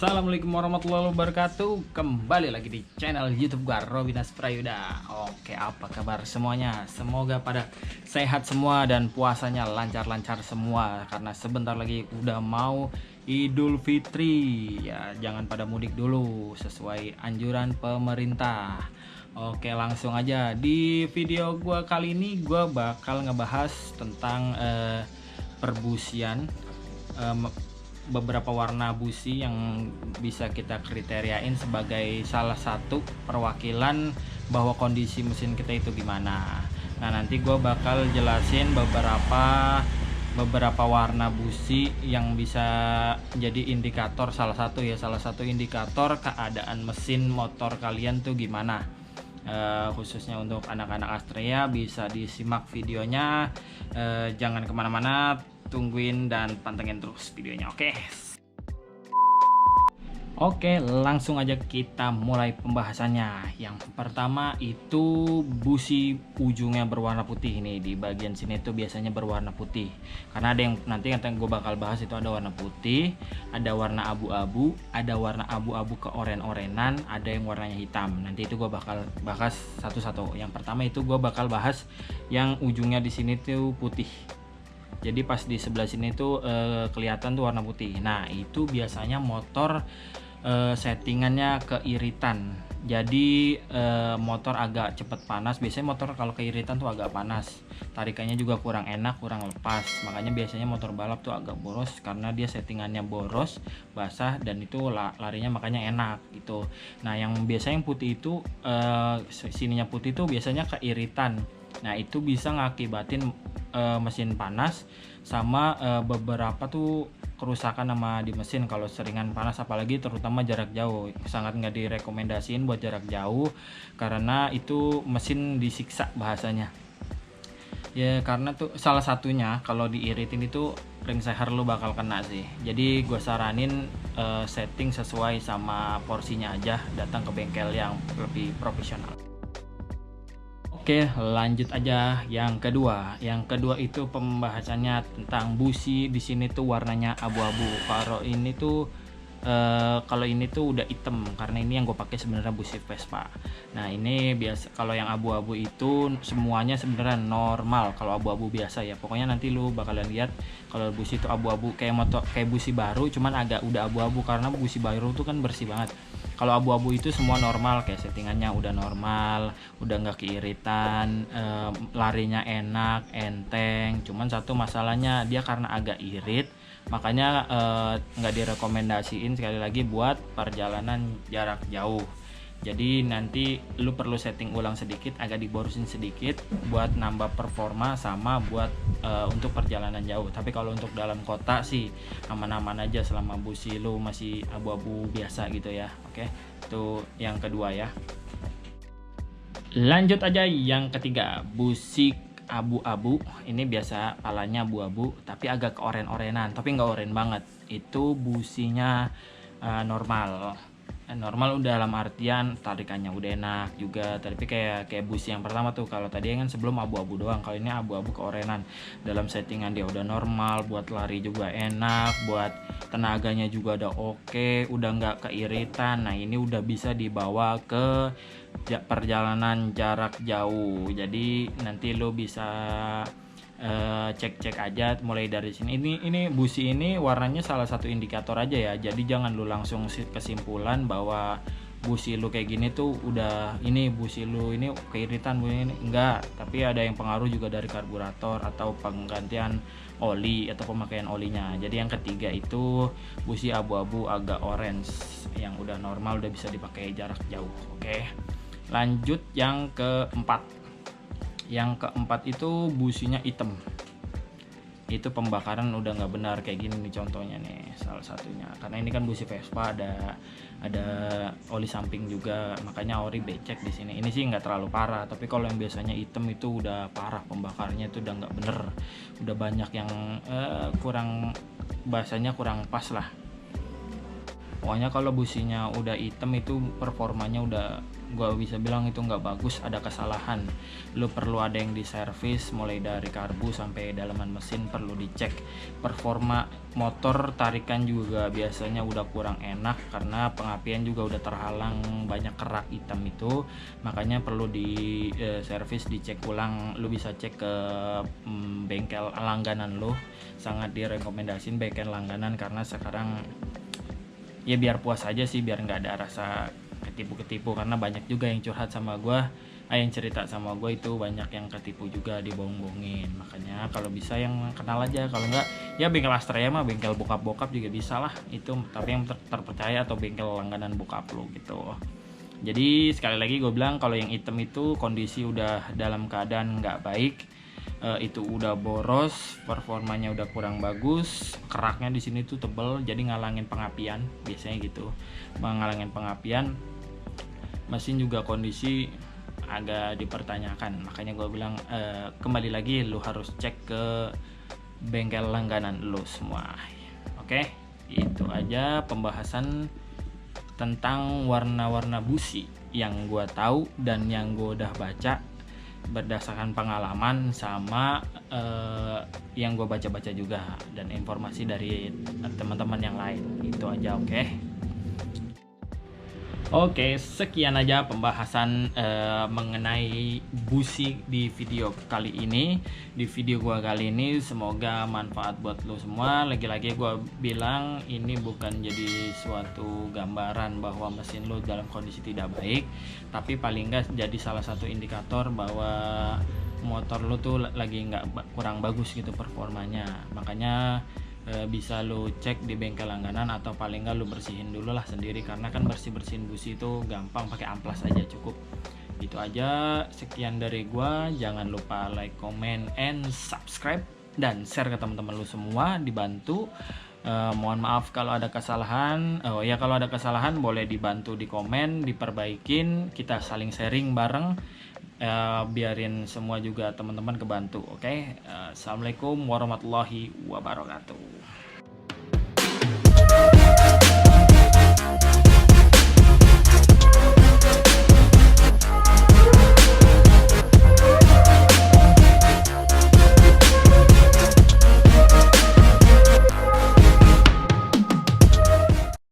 Assalamualaikum warahmatullahi wabarakatuh. Kembali lagi di channel YouTube gua Robinas Prayuda. Oke, apa kabar semuanya? Semoga pada sehat semua dan puasanya lancar-lancar semua. Karena sebentar lagi udah mau Idul Fitri. Ya, jangan pada mudik dulu sesuai anjuran pemerintah. Oke, langsung aja. Di video gua kali ini gua bakal ngebahas tentang perbusian, beberapa warna busi yang bisa kita kriteriain sebagai salah satu perwakilan bahwa kondisi mesin kita itu gimana. Nah, nanti gue bakal jelasin beberapa warna busi yang bisa jadi indikator, salah satu indikator keadaan mesin motor kalian tuh gimana. Khususnya untuk anak-anak Astrea bisa disimak videonya. Jangan kemana-mana, tungguin dan pantengin terus videonya. Oke, langsung aja kita mulai pembahasannya. Yang pertama itu busi ujungnya berwarna putih. Ini di bagian sini tuh biasanya berwarna putih, karena ada yang nanti yang gue bakal bahas itu ada warna putih, ada warna abu-abu, ada warna abu-abu ke oren-orenan, ada yang warnanya hitam. Nanti itu gue bakal bahas satu-satu. Yang pertama itu gue bakal bahas yang ujungnya di sini tuh putih. Jadi pas di sebelah sini tuh kelihatan tuh warna putih. Nah, itu biasanya motor settingannya keiritan. Jadi motor agak cepet panas. Biasanya motor kalau keiritan tuh agak panas, tarikannya juga kurang enak, kurang lepas. Makanya biasanya motor balap tuh agak boros karena dia settingannya boros, basah, dan itu larinya makanya enak gitu. Nah, yang biasanya yang putih itu sininya putih tuh biasanya keiritan. Nah, itu bisa ngakibatin mesin panas sama beberapa tuh kerusakan sama di mesin kalau seringan panas, apalagi terutama jarak jauh. Sangat nggak direkomendasiin buat jarak jauh karena itu mesin disiksa bahasanya ya, karena tuh salah satunya kalau diiritin itu ring seher lu bakal kena sih. Jadi gue saranin setting sesuai sama porsinya aja, datang ke bengkel yang lebih profesional. Oke, lanjut aja yang kedua. Yang kedua itu pembahasannya tentang busi. Di sini tuh warnanya abu-abu. Kalau ini tuh udah hitam karena ini yang gue pakai sebenarnya busi Vespa. Nah, ini biasa kalau yang abu-abu itu semuanya sebenarnya normal. Kalau abu-abu biasa ya, pokoknya nanti lu bakalan lihat kalau busi itu abu-abu kayak busi baru, cuman agak udah abu-abu karena busi baru tuh kan bersih banget. Kalau abu-abu itu semua normal, kayak settingannya udah normal, udah nggak keiritan, larinya enak, enteng. Cuman satu masalahnya dia karena agak irit, makanya nggak direkomendasiin sekali lagi buat perjalanan jarak jauh. Jadi nanti lu perlu setting ulang sedikit, agak diborosin sedikit buat nambah performa sama buat untuk perjalanan jauh. Tapi kalau untuk dalam kota sih aman-aman aja selama busi lu masih abu-abu biasa gitu ya. Oke, itu yang kedua ya. Lanjut aja yang ketiga, busi abu-abu. Ini biasa palanya abu-abu tapi agak keoren-orenan, tapi nggak oren banget. Itu businya normal udah, dalam artian tarikannya udah enak juga. Tapi kayak busi yang pertama tuh, kalau tadi kan sebelum abu-abu doang, kalau ini abu-abu keorenan. Dalam settingan dia udah normal, buat lari juga enak, buat tenaganya juga udah oke, udah nggak keiritan. Nah, ini udah bisa dibawa ke perjalanan jarak jauh. Jadi nanti lo bisa cek aja mulai dari sini. Ini busi ini warnanya salah satu indikator aja ya. Jadi jangan lu langsung kesimpulan bahwa busi lu kayak gini tuh udah ini busi lu ini keiritan bunyi ini. Enggak, tapi ada yang pengaruh juga dari karburator atau penggantian oli atau pemakaian olinya. Jadi yang ketiga itu busi abu-abu agak orange yang udah normal, udah bisa dipakai jarak jauh. Oke. Lanjut yang keempat. Yang keempat itu businya hitam. Itu pembakaran udah nggak benar kayak gini nih contohnya nih, salah satunya. Karena ini kan busi Vespa ada oli samping juga, makanya ori becek di sini. Ini sih nggak terlalu parah, tapi kalau yang biasanya hitam itu udah parah, pembakarnya itu udah nggak bener. Udah banyak yang kurang, bahasanya kurang pas lah. Pokoknya kalau businya udah hitam itu performanya udah gua bisa bilang itu nggak bagus, ada kesalahan. Lu perlu ada yang diservis mulai dari karbu sampai dalaman mesin perlu dicek. Performa motor tarikan juga biasanya udah kurang enak karena pengapian juga udah terhalang banyak kerak hitam itu, makanya perlu di servis, dicek ulang. Lu bisa cek ke bengkel langganan lu, sangat direkomendasiin bengkel langganan karena sekarang ya biar puas aja sih, biar nggak ada rasa ketipu-ketipu, karena banyak juga yang curhat sama gue, yang cerita sama gue itu banyak yang ketipu juga, dibohong-bohongin. Makanya kalau bisa yang kenal aja, kalau nggak ya bengkel Astrea mah bengkel bokap-bokap juga bisa lah itu, tapi yang terpercaya, atau bengkel langganan bokap lo gitu. Jadi sekali lagi gue bilang, kalau yang hitam itu kondisi udah dalam keadaan nggak baik, itu udah boros, performanya udah kurang bagus, keraknya di sini tuh tebel jadi ngalangin pengapian, biasanya gitu, ngalangin pengapian. Mesin juga kondisi agak dipertanyakan, makanya gue bilang kembali lagi lu harus cek ke bengkel langganan lu semua. Oke, itu aja pembahasan tentang warna-warna busi yang gue tahu dan yang gue udah baca berdasarkan pengalaman sama yang gue baca-baca juga dan informasi dari teman-teman yang lain. Itu aja. Oke, sekian aja pembahasan mengenai busi di video kali ini. Di video gua kali ini semoga manfaat buat lo semua. Lagi-lagi gua bilang ini bukan jadi suatu gambaran bahwa mesin lo dalam kondisi tidak baik, tapi paling nggak jadi salah satu indikator bahwa motor lo tuh lagi nggak kurang bagus gitu performanya. Makanya bisa lu cek di bengkel langganan, atau paling nggak lu bersihin dulu lah sendiri, karena kan bersihin busi itu gampang, pakai amplas aja cukup. Itu aja, sekian dari gua. Jangan lupa like, comment, and subscribe, dan share ke teman-teman lu semua, dibantu. Mohon maaf kalau ada kesalahan. Kalau ada kesalahan boleh dibantu di komen, diperbaikin, kita saling sharing bareng. Biarin semua juga teman-teman kebantu. Assalamualaikum warahmatullahi wabarakatuh.